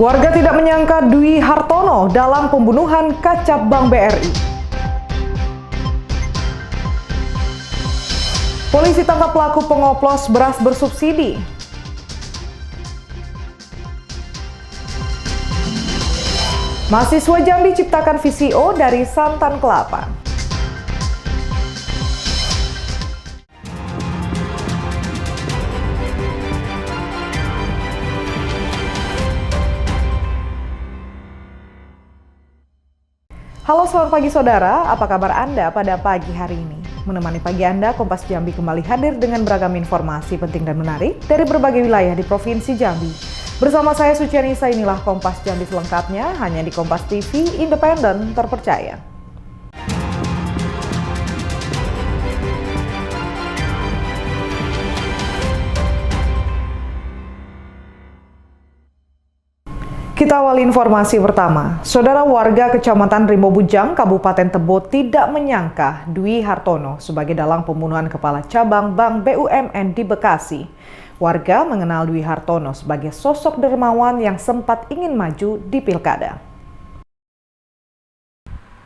Warga tidak menyangka Dwi Hartono dalam pembunuhan kacap Bank BRI. Polisi tangkap pelaku pengoplos beras bersubsidi. Mahasiswa Jambi ciptakan VCO dari santan kelapa. Halo, selamat pagi saudara, apa kabar Anda pada pagi hari ini? Menemani pagi Anda, Kompas Jambi kembali hadir dengan beragam informasi penting dan menarik dari berbagai wilayah di Provinsi Jambi. Bersama saya Sucianisa, inilah Kompas Jambi selengkapnya, hanya di Kompas TV, independen, terpercaya. Kita awali informasi pertama. Saudara, warga Kecamatan Rimbo Bujang, Kabupaten Tebo tidak menyangka Dwi Hartono sebagai dalang pembunuhan Kepala Cabang Bank BUMN di Bekasi. Warga mengenal Dwi Hartono sebagai sosok dermawan yang sempat ingin maju di pilkada.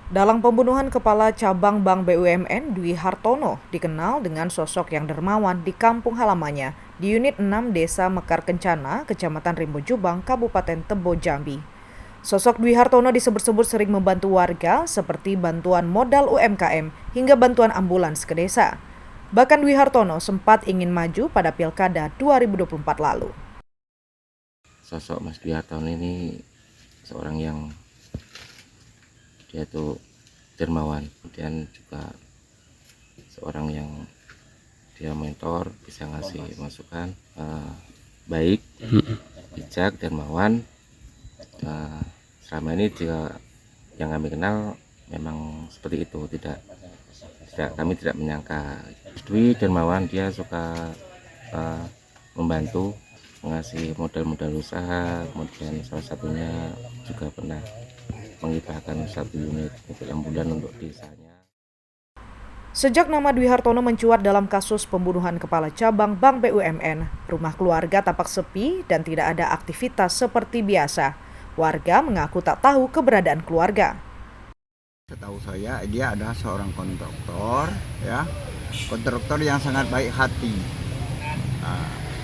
Dalang pembunuhan Kepala Cabang Bank BUMN, Dwi Hartono dikenal dengan sosok yang dermawan di kampung halamannya di unit 6 Desa Mekar Kencana, Kecamatan Rimbo Jubang, Kabupaten Tebo, Jambi. Sosok Dwi Hartono disebut-sebut sering membantu warga seperti bantuan modal UMKM hingga bantuan ambulans ke desa. Bahkan Dwi Hartono sempat ingin maju pada Pilkada 2024 lalu. Sosok Mas Dwi Hartono ini seorang yang dia tuh dermawan, kemudian juga seorang yang dia mentor, bisa ngasih masukan, baik, bijak, dermawan. Selama ini juga yang kami kenal memang seperti itu, kami tidak menyangka. Dwi dermawan, dia suka membantu, mengasih modal-modal usaha, kemudian salah satunya juga pernah menghibahkan 1 unit mobil ambulan untuk desanya. Sejak nama Dwi Hartono mencuat dalam kasus pembunuhan Kepala Cabang Bank BUMN, rumah keluarga tampak sepi dan tidak ada aktivitas seperti biasa. Warga mengaku tak tahu keberadaan keluarga. Setahu saya dia adalah seorang kontraktor, kontraktor yang sangat baik hati.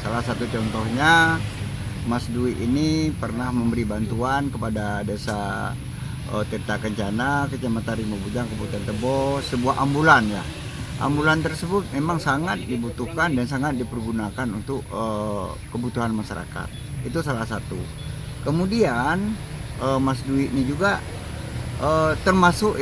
Salah satu contohnya, Mas Dwi ini pernah memberi bantuan kepada desa Tirta Kencana, Kecamatan Rimbo Bujang, Kabupaten Tebo, sebuah ambulan ya. Ambulan tersebut memang sangat dibutuhkan dan sangat dipergunakan untuk kebutuhan masyarakat. Itu salah satu. Kemudian Mas Dwi ini juga termasuk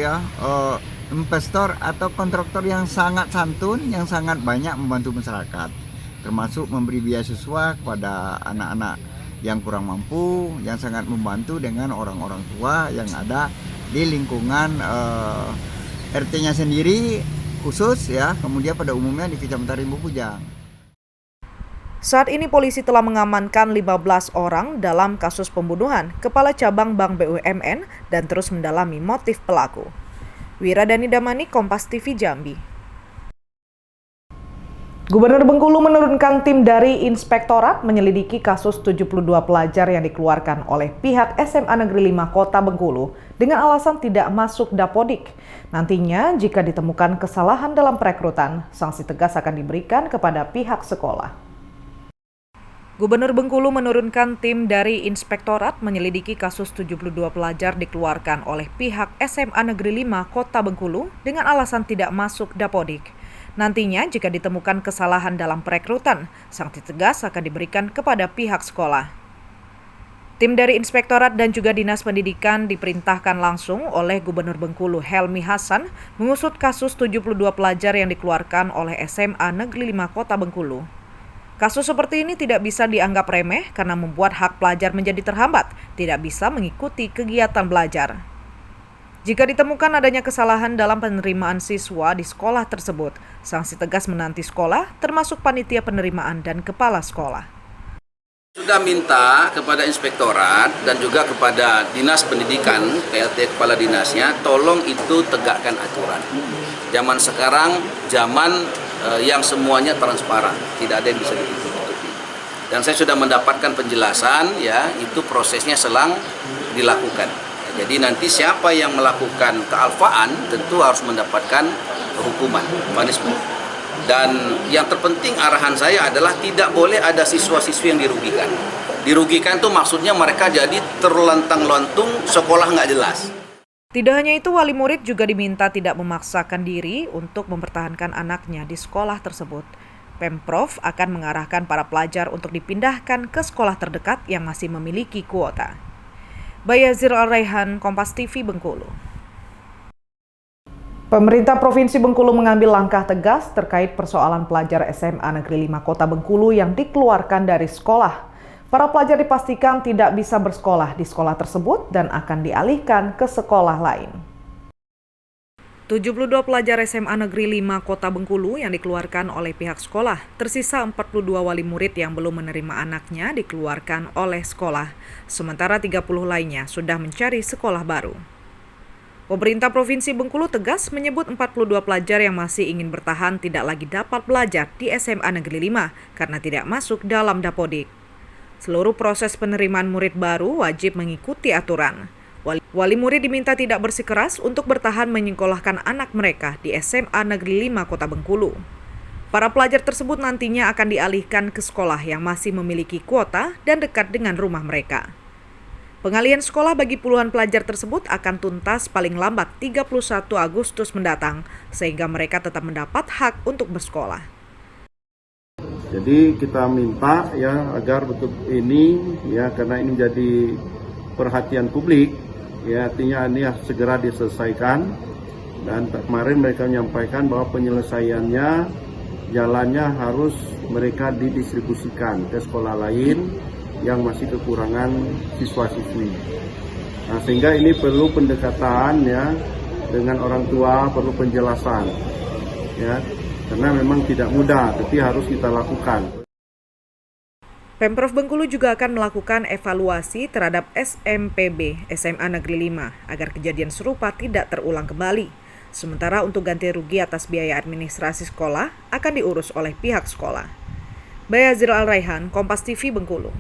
investor atau kontraktor yang sangat santun, yang sangat banyak membantu masyarakat. Termasuk memberi beasiswa kepada anak-anak yang kurang mampu, yang sangat membantu dengan orang-orang tua yang ada di lingkungan RT-nya sendiri khusus kemudian pada umumnya di Kecamatan Rimbo Bujang. Saat ini polisi telah mengamankan 15 orang dalam kasus pembunuhan Kepala Cabang Bank BUMN dan terus mendalami motif pelaku. Wiradani Damani, Kompas TV Jambi. Gubernur Bengkulu menurunkan tim dari Inspektorat menyelidiki kasus 72 pelajar yang dikeluarkan oleh pihak SMA Negeri 5 Kota Bengkulu dengan alasan tidak masuk Dapodik. Nantinya jika ditemukan kesalahan dalam perekrutan, sanksi tegas akan diberikan kepada pihak sekolah. Gubernur Bengkulu menurunkan tim dari Inspektorat menyelidiki kasus 72 pelajar dikeluarkan oleh pihak SMA Negeri 5 Kota Bengkulu dengan alasan tidak masuk Dapodik. Nantinya jika ditemukan kesalahan dalam perekrutan, sanksi tegas akan diberikan kepada pihak sekolah. Tim dari Inspektorat dan juga Dinas Pendidikan diperintahkan langsung oleh Gubernur Bengkulu Helmi Hasan mengusut kasus 72 pelajar yang dikeluarkan oleh SMA Negeri 5 Kota Bengkulu. Kasus seperti ini tidak bisa dianggap remeh karena membuat hak pelajar menjadi terhambat, tidak bisa mengikuti kegiatan belajar. Jika ditemukan adanya kesalahan dalam penerimaan siswa di sekolah tersebut, sanksi tegas menanti sekolah, termasuk panitia penerimaan dan kepala sekolah. Sudah minta kepada Inspektorat dan juga kepada Dinas Pendidikan, PLT Kepala Dinasnya, tolong itu tegakkan aturan. Zaman sekarang, zaman yang semuanya transparan, tidak ada yang bisa ditutupi. Dan saya sudah mendapatkan penjelasan, ya, itu prosesnya sedang dilakukan. Jadi nanti siapa yang melakukan kealfaan tentu harus mendapatkan hukuman, punishment. Dan yang terpenting arahan saya adalah tidak boleh ada siswa-siswi yang dirugikan. Dirugikan itu maksudnya mereka jadi terlentang-lentung, sekolah nggak jelas. Tidak hanya itu, wali murid juga diminta tidak memaksakan diri untuk mempertahankan anaknya di sekolah tersebut. Pemprov akan mengarahkan para pelajar untuk dipindahkan ke sekolah terdekat yang masih memiliki kuota. Bayazir Al-Raihan, Kompas TV, Bengkulu. Pemerintah Provinsi Bengkulu mengambil langkah tegas terkait persoalan pelajar SMA Negeri 5 Kota Bengkulu yang dikeluarkan dari sekolah. Para pelajar dipastikan tidak bisa bersekolah di sekolah tersebut dan akan dialihkan ke sekolah lain. 72 pelajar SMA Negeri 5 Kota Bengkulu yang dikeluarkan oleh pihak sekolah. Tersisa 42 wali murid yang belum menerima anaknya dikeluarkan oleh sekolah. Sementara 30 lainnya sudah mencari sekolah baru. Pemerintah Provinsi Bengkulu tegas menyebut 42 pelajar yang masih ingin bertahan tidak lagi dapat belajar di SMA Negeri 5 karena tidak masuk dalam Dapodik. Seluruh proses penerimaan murid baru wajib mengikuti aturan. Wali murid diminta tidak bersikeras untuk bertahan menyekolahkan anak mereka di SMA Negeri 5 Kota Bengkulu. Para pelajar tersebut nantinya akan dialihkan ke sekolah yang masih memiliki kuota dan dekat dengan rumah mereka. Pengalihan sekolah bagi puluhan pelajar tersebut akan tuntas paling lambat 31 Agustus mendatang, sehingga mereka tetap mendapat hak untuk bersekolah. Jadi kita minta ya agar betul ini ya karena ini menjadi perhatian publik ya artinya ini segera diselesaikan dan kemarin mereka menyampaikan bahwa penyelesaiannya jalannya harus mereka didistribusikan ke sekolah lain yang masih kekurangan siswa-siswi. Nah, sehingga ini perlu pendekatan ya dengan orang tua, perlu penjelasan ya. Karena memang tidak mudah, tapi harus kita lakukan. Pemprov Bengkulu juga akan melakukan evaluasi terhadap SMPB SMA Negeri 5 agar kejadian serupa tidak terulang kembali. Sementara untuk ganti rugi atas biaya administrasi sekolah akan diurus oleh pihak sekolah. Bayazir Al-Raihan, Kompas TV, Bengkulu.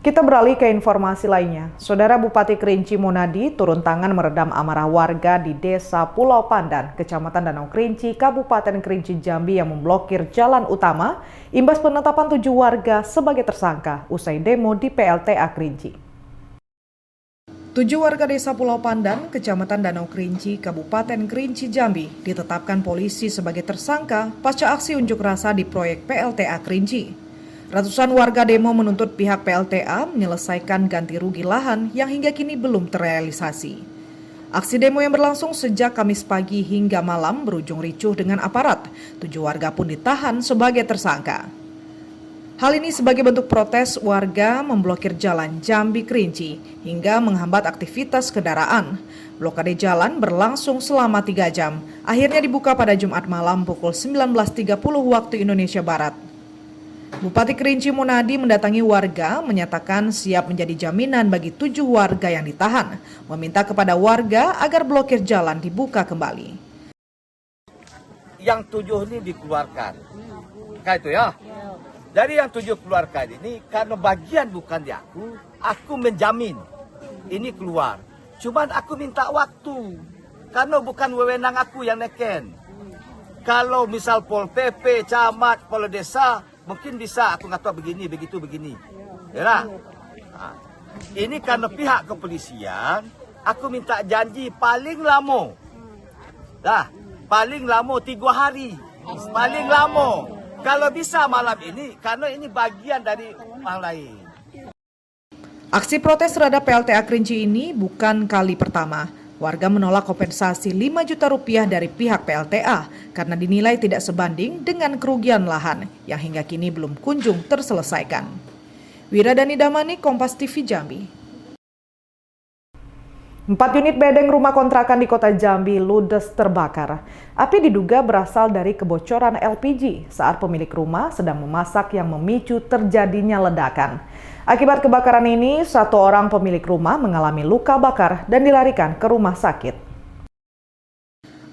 Kita beralih ke informasi lainnya. Saudara Bupati Kerinci Monadi turun tangan meredam amarah warga di Desa Pulau Pandan, Kecamatan Danau Kerinci, Kabupaten Kerinci Jambi yang memblokir jalan utama imbas penetapan 7 warga sebagai tersangka usai demo di PLTA Kerinci. 7 warga Desa Pulau Pandan, Kecamatan Danau Kerinci, Kabupaten Kerinci Jambi ditetapkan polisi sebagai tersangka pasca aksi unjuk rasa di proyek PLTA Kerinci. Ratusan warga demo menuntut pihak PLTA menyelesaikan ganti rugi lahan yang hingga kini belum terrealisasi. Aksi demo yang berlangsung sejak Kamis pagi hingga malam berujung ricuh dengan aparat. 7 warga pun ditahan sebagai tersangka. Hal ini sebagai bentuk protes warga memblokir jalan Jambi Kerinci hingga menghambat aktivitas kendaraan. Blokade jalan berlangsung selama 3 jam. Akhirnya dibuka pada Jumat malam pukul 19.30 waktu Indonesia Barat. Bupati Kerinci Monadi mendatangi warga menyatakan siap menjadi jaminan bagi 7 warga yang ditahan, meminta kepada warga agar blokir jalan dibuka kembali. Yang 7 ini dikeluarkan, kayak itu ya. Dari yang 7 keluarkan ini karena bagian bukan di aku menjamin ini keluar. Cuman aku minta waktu, karena bukan wewenang aku yang neken. Kalau misal Pol PP, camat, Pol Desa, mungkin bisa aku ngatur begini, begitu, begini. Ya, nah, ini karena pihak kepolisian, aku minta janji paling lama. Paling lama 3 hari. Paling lama. Kalau bisa malam ini, karena ini bagian dari hal lain. Aksi protes terhadap PLTA Kerinci ini bukan kali pertama. Warga menolak kompensasi 5 juta rupiah dari pihak PLTA karena dinilai tidak sebanding dengan kerugian lahan yang hingga kini belum kunjung terselesaikan. Wiradani Damani, Kompas TV Jambi. 4 unit bedeng rumah kontrakan di kota Jambi ludes terbakar. Api diduga berasal dari kebocoran LPG saat pemilik rumah sedang memasak yang memicu terjadinya ledakan. Akibat kebakaran ini, 1 orang pemilik rumah mengalami luka bakar dan dilarikan ke rumah sakit.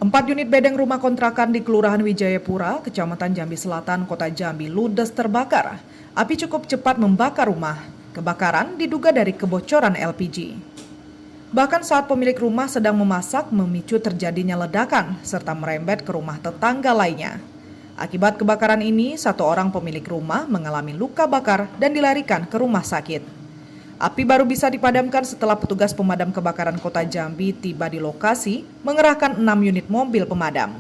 4 unit bedeng rumah kontrakan di Kelurahan Wijayapura, Kecamatan Jambi Selatan, Kota Jambi ludes terbakar. Api cukup cepat membakar rumah. Kebakaran diduga dari kebocoran LPG. Bahkan saat pemilik rumah sedang memasak memicu terjadinya ledakan serta merembet ke rumah tetangga lainnya. Akibat kebakaran ini, 1 orang pemilik rumah mengalami luka bakar dan dilarikan ke rumah sakit. Api baru bisa dipadamkan setelah petugas pemadam kebakaran Kota Jambi tiba di lokasi mengerahkan 6 unit mobil pemadam.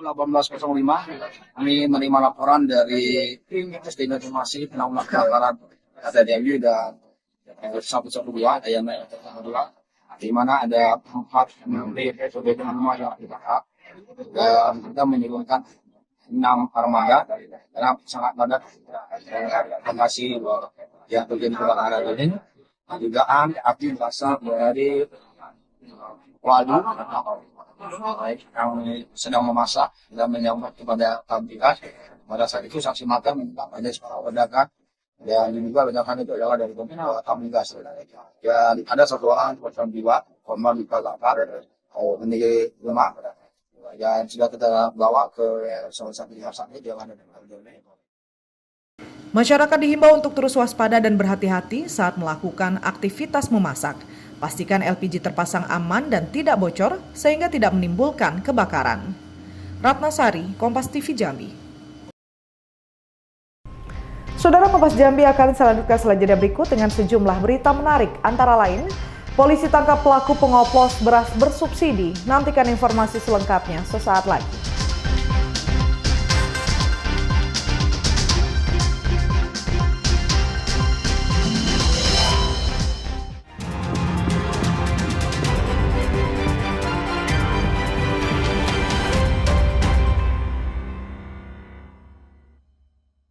18.05 kami menerima laporan dari tim Informasi Penanggulangan Kebakaran Kota Jambi dan 112 yang di mana ada 4 unit rumah yang dibakar dan kita menurunkan 6 armada karena sangat padat lokasi yang terjadi kebakaran ini. Dugaan api berasal dari waduk yang sedang memasak dan menyambar kepada tabungan. Pada saat itu saksi mata mendapatkan suara ledakan dan diduga ledakan itu adalah dari tabung gas. Dan ada 1 orang korban jiwa, korban luka bakar meninggal rumah dan sudah kita bawa ke salah satu rumah sakit yang ada di Jambi. Masyarakat dihimbau untuk terus waspada dan berhati-hati saat melakukan aktivitas memasak. Pastikan LPG terpasang aman dan tidak bocor sehingga tidak menimbulkan kebakaran. Ratnasari, Kompas TV Jambi. Saudara, Kompas Jambi akan selanjutnya setelah jeda berikut dengan sejumlah berita menarik. Antara lain, polisi tangkap pelaku pengoplos beras bersubsidi. Nantikan informasi selengkapnya sesaat lagi.